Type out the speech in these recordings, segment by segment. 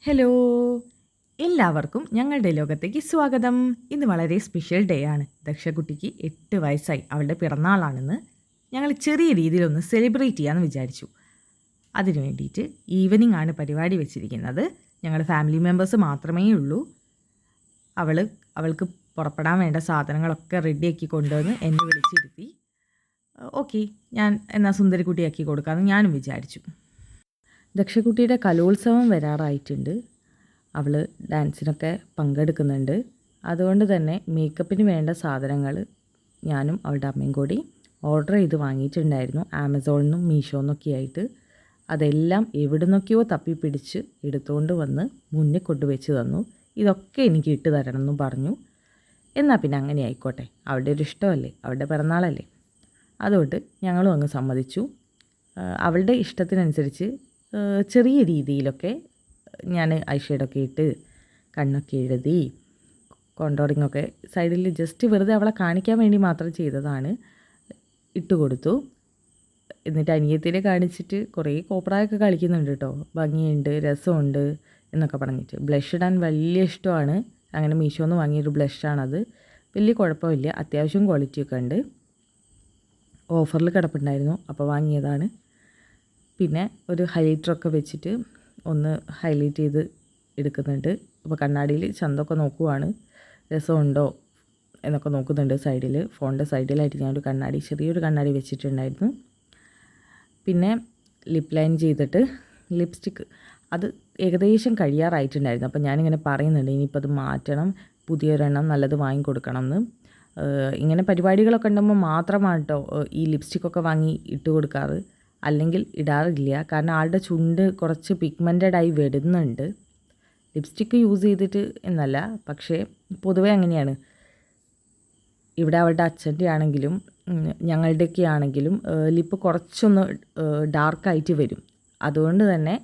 Hello! എല്ലാവർക്കും ഞങ്ങളുടെ ലോകത്തേക്ക് സ്വാഗതം. ഇന്ന് വളരെ സ്പെഷ്യൽ ഡേ ആണ്. ദക്ഷക്കുട്ടിക്ക് 8 വയസ്സായി. അവളുടെ പിറന്നാളാണെന്ന്. ഞങ്ങൾ ചെറിയ രീതിയിലൊന്ന് സെലിബ്രേറ്റ് ചെയ്യാമെന്ന് വിചാരിച്ചു. അതിനു വേണ്ടിയിട്ട് ഈവനിംഗ് ആണ് പരിപാടി വെച്ചിരിക്കുന്നത്. ഞങ്ങൾ ഫാമിലി മെമ്പേഴ്സ് മാത്രമേ ഉള്ളൂ. അവൾക്ക് പുറപ്പെടാൻ വേണ്ട സാധനങ്ങളൊക്കെ റെഡിയാക്കി കൊണ്ടുവന്ന് എന്നെ വിളിച്ചിരുത്തി. ഓക്കെ, ഞാൻ എന്നാൽ സുന്ദരിക്കുട്ടിയാക്കി കൊടുക്കാമെന്ന് ഞാനും വിചാരിച്ചു. ദക്ഷക്കുട്ടിയുടെ കലോത്സവം വരാറായിട്ടുണ്ട്. അവൾ ഡാൻസിനൊക്കെ പങ്കെടുക്കുന്നുണ്ട്. അതുകൊണ്ട് തന്നെ മേക്കപ്പിന് വേണ്ട സാധനങ്ങൾ ഞാനും അവളുടെ അമ്മയും കൂടി ഓർഡർ ചെയ്ത് വാങ്ങിയിട്ടുണ്ടായിരുന്നു. ആമസോണിൽ നിന്നും മീഷോന്നൊക്കെ ആയിട്ട്. അതെല്ലാം എവിടെ നിന്നൊക്കെയോ തപ്പിപ്പിടിച്ച് എടുത്തുകൊണ്ട് വന്ന് മുന്നിൽ കൊണ്ടുവച്ച് തന്നു. ഇതൊക്കെ എനിക്ക് ഇട്ട് തരണം എന്ന് പറഞ്ഞു. എന്നാൽ പിന്നെ അങ്ങനെ ആയിക്കോട്ടെ, അവളുടെ ഒരു ഇഷ്ടമല്ലേ, അവളുടെ പിറന്നാളല്ലേ. അതുകൊണ്ട് ഞങ്ങളും അങ്ങ് സമ്മതിച്ചു. അവളുടെ ഇഷ്ടത്തിനനുസരിച്ച് ചെറിയ രീതിയിലൊക്കെ ഞാൻ ഐഷേഡൊക്കെ ഇട്ട് കണ്ണൊക്കെ എഴുതി കോണ്ടോറിങ്ങൊക്കെ സൈഡിൽ ജസ്റ്റ് വെറുതെ അവളെ കാണിക്കാൻ വേണ്ടി മാത്രം ചെയ്തതാണ്. ഇട്ട് കൊടുത്തു. എന്നിട്ട് അനിയത്തിനെ കാണിച്ചിട്ട് കുറേ കോപ്രായൊക്കെ കളിക്കുന്നുണ്ട് കേട്ടോ. ഭംഗിയുണ്ട്, രസമുണ്ട് എന്നൊക്കെ പറഞ്ഞിട്ട്. ബ്ലഷ് ഇടാൻ വലിയ ഇഷ്ടമാണ്. അങ്ങനെ മീഷോന്ന് വാങ്ങിയൊരു ബ്ലഷാണത്. വലിയ കുഴപ്പമില്ല, അത്യാവശ്യം ക്വാളിറ്റിയൊക്കെ ഉണ്ട്. ഓഫറിൽ കിടപ്പുണ്ടായിരുന്നു, അപ്പോൾ വാങ്ങിയതാണ്. പിന്നെ ഒരു ഹൈലൈറ്ററൊക്കെ വെച്ചിട്ട് ഒന്ന് ഹൈലൈറ്റ് ചെയ്ത് എടുക്കുന്നുണ്ട്. അപ്പോൾ കണ്ണാടിയിൽ ചന്തൊക്കെ നോക്കുവാണ്, രസമുണ്ടോ എന്നൊക്കെ നോക്കുന്നുണ്ട്. സൈഡിൽ, ഫോണിൻ്റെ സൈഡിലായിട്ട് ഞാനൊരു കണ്ണാടി, ചെറിയൊരു കണ്ണാടി വെച്ചിട്ടുണ്ടായിരുന്നു. പിന്നെ ലിപ്പ് ലൈൻ ചെയ്തിട്ട് ലിപ്സ്റ്റിക്ക് അത് ഏകദേശം കഴിയാറായിട്ടുണ്ടായിരുന്നു. അപ്പോൾ ഞാനിങ്ങനെ പറയുന്നുണ്ട് ഇനിയിപ്പോൾ അത് മാറ്റണം, പുതിയൊരെണ്ണം നല്ലത് വാങ്ങിക്കൊടുക്കണം എന്ന്. ഇങ്ങനെ പരിപാടികളൊക്കെ ഉണ്ടാകുമ്പോൾ മാത്രമാണ് കേട്ടോ ഈ ലിപ്സ്റ്റിക്കൊക്കെ വാങ്ങി ഇട്ട് കൊടുക്കാറ്. അല്ലെങ്കിൽ ഇടാറില്ല. കാരണം ആളുടെ ചുണ്ട് കുറച്ച് പിഗ്മെൻറ്റഡായി വരുന്നുണ്ട്. ലിപ്സ്റ്റിക്ക് യൂസ് ചെയ്തിട്ട് എന്നല്ല, പക്ഷേ പൊതുവേ അങ്ങനെയാണ്. ഇവിടെ അവളുടെ അച്ഛൻ്റെ ആണെങ്കിലും ഞങ്ങളുടെയൊക്കെ ആണെങ്കിലും ലിപ്പ് കുറച്ചൊന്ന് ഡാർക്കായിട്ട് വരും. അതുകൊണ്ട് തന്നെ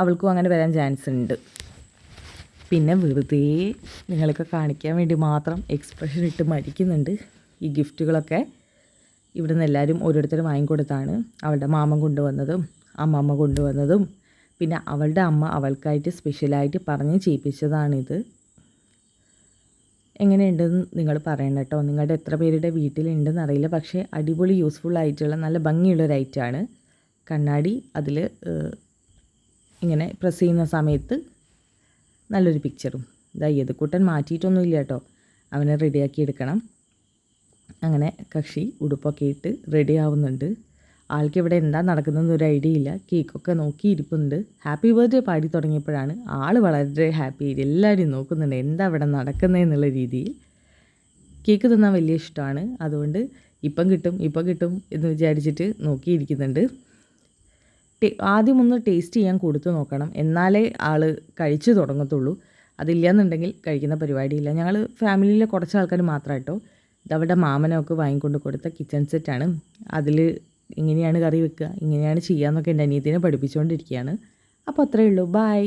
അവൾക്കും അങ്ങനെ വരാൻ ചാൻസ് ഉണ്ട്. പിന്നെ വെറുതെ നിങ്ങളൊക്കെ കാണിക്കാൻ വേണ്ടി മാത്രം എക്സ്പ്രഷൻ ഇട്ട് മരിക്കുന്നുണ്ട്. ഈ ഗിഫ്റ്റുകളൊക്കെ ഇവിടെ നിന്ന് എല്ലാവരും ഓരോരുത്തരും വാങ്ങിക്കൊടുത്താണ്. അവളുടെ മാമൻ കൊണ്ടുവന്നതും അമ്മമ്മ കൊണ്ടുവന്നതും പിന്നെ അവളുടെ അമ്മ അവൾക്കായിട്ട് സ്പെഷ്യലായിട്ട് പറഞ്ഞ് ചെയ്യിപ്പിച്ചതാണിത്. എങ്ങനെയുണ്ടെന്ന് നിങ്ങൾ പറയണം കേട്ടോ. നിങ്ങളുടെ എത്ര പേരുടെ വീട്ടിലുണ്ടെന്ന് അറിയില്ല, പക്ഷേ അടിപൊളി യൂസ്ഫുൾ ആയിട്ടുള്ള നല്ല ഭംഗിയുള്ളൊരു ഐറ്റമാണ്. കണ്ണാടി അതിൽ ഇങ്ങനെ പ്രസ് ചെയ്യുന്ന സമയത്ത് നല്ലൊരു പിക്ചറും. ഇതാ യദുക്കുട്ടൻ മാറ്റിയിട്ടൊന്നുമില്ല കേട്ടോ, അവനെ റെഡിയാക്കി എടുക്കണം. അങ്ങനെ കക്ഷി ഉടുപ്പൊക്കെ ഇട്ട് റെഡി ആവുന്നുണ്ട്. ആൾക്ക് ഇവിടെ എന്താ നടക്കുന്നതെന്ന് ഒരു ഐഡിയ ഇല്ല. കേക്കൊക്കെ നോക്കിയിരിപ്പുണ്ട്. ഹാപ്പി ബർത്ത്ഡേ പാടി തുടങ്ങിയപ്പോഴാണ് ആൾ വളരെ ഹാപ്പി ആയിട്ട് എല്ലാവരും നോക്കുന്നുണ്ട് എന്താ ഇവിടെ നടക്കുന്നതെന്നുള്ള രീതിയിൽ. കേക്ക് തിന്നാൻ വലിയ ഇഷ്ടമാണ്. അതുകൊണ്ട് ഇപ്പം കിട്ടും എന്ന് വിചാരിച്ചിട്ട് നോക്കിയിരിക്കുന്നുണ്ട്. ആദ്യം ഒന്ന് ടേസ്റ്റ് ചെയ്യാൻ കൊടുത്തു നോക്കണം, എന്നാലേ ആൾ കഴിച്ചു തുടങ്ങത്തുള്ളൂ. അതില്ലയെന്നുണ്ടെങ്കിൽ കഴിക്കുന്ന പരിപാടിയില്ല. ഞങ്ങൾ ഫാമിലിയിലെ കുറച്ച് ആൾക്കാർ മാത്രം കേട്ടോ. ഇതവിടെ മാമനൊക്കെ വാങ്ങിക്കൊണ്ട് കൊടുത്ത കിച്ചൺ സെറ്റാണ്. അതിൽ ഇങ്ങനെയാണ് കറി വെക്കുക, ഇങ്ങനെയാണ് ചെയ്യാമെന്നൊക്കെ എൻ്റെ അനിയത്തിനെ പഠിപ്പിച്ചുകൊണ്ടിരിക്കുകയാണ്. അപ്പോൾ അത്രയേ ഉള്ളൂ. ബായ്.